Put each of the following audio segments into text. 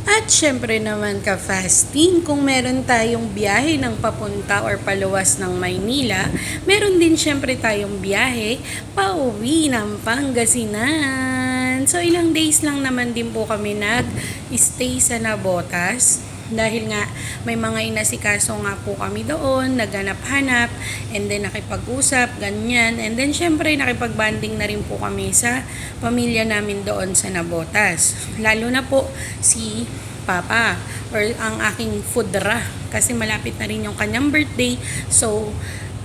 At syempre naman ka-fasting, kung meron tayong biyahe ng papunta or paluwas ng Maynila, meron din syempre tayong biyahe pauwi ng Pangasinan. So ilang days lang naman din po kami nag-stay sa Nabotas. Dahil nga may mga inasikaso nga po kami doon, naghanap-hanap, and then nakipag-usap, ganyan. And then syempre nakipag-banding na rin po kami sa pamilya namin doon sa Nabotas. Lalo na po si Papa or ang aking foodra kasi malapit na rin yung kanyang birthday. So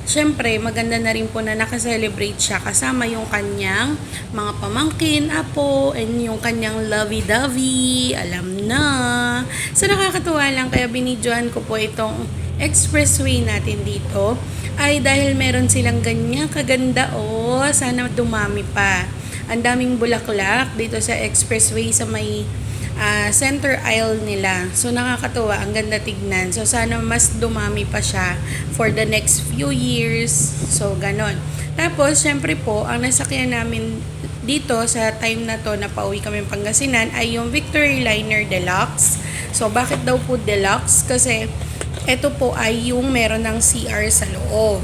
syempre, maganda na rin po na nakaselebrate siya kasama yung kanyang mga pamangkin, apo, and yung kanyang lovey-dovey, alam na. So, nakakatuwa lang, kaya binidyohan ko po itong expressway natin dito ay dahil meron silang ganyan kaganda, sana dumami pa. Ang daming bulaklak dito sa expressway sa may center aisle nila. So nakakatuwa, ang ganda tignan. So sana mas dumami pa siya for the next few years. So ganon. Tapos syempre po, ang nasakyan namin dito sa time na to na pauwi kami Pangasinan ay yung Victory Liner Deluxe. So bakit daw po Deluxe? Kasi ito po ay yung meron ng CR sa loob.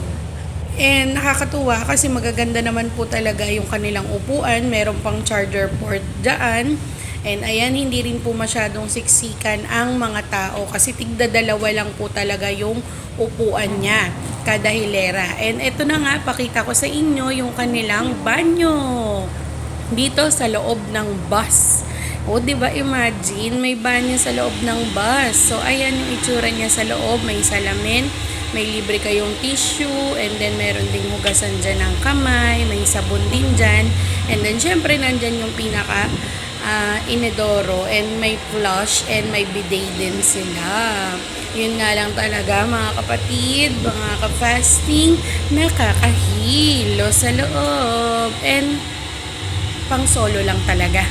And nakakatuwa kasi magaganda naman po talaga yung kanilang upuan. Meron pang charger port dyan. And ayan, hindi rin po masyadong siksikan ang mga tao kasi tigda-dalawa lang po talaga yung upuan niya kada hilera. And ito na nga, pakita ko sa inyo yung kanilang banyo dito sa loob ng bus. O, diba, imagine, may banyo sa loob ng bus. So, ayan yung itsura niya sa loob. May salamin, may libre kayong tissue, and then meron ding hugasan dyan ng kamay, may sabon din dyan. And then, syempre, nandyan yung pinaka inodoro, and may flush, and may bidet din sila. Yun nga lang talaga, mga kapatid, mga ka-fasting, nakakahilo sa loob. And, pang solo lang talaga.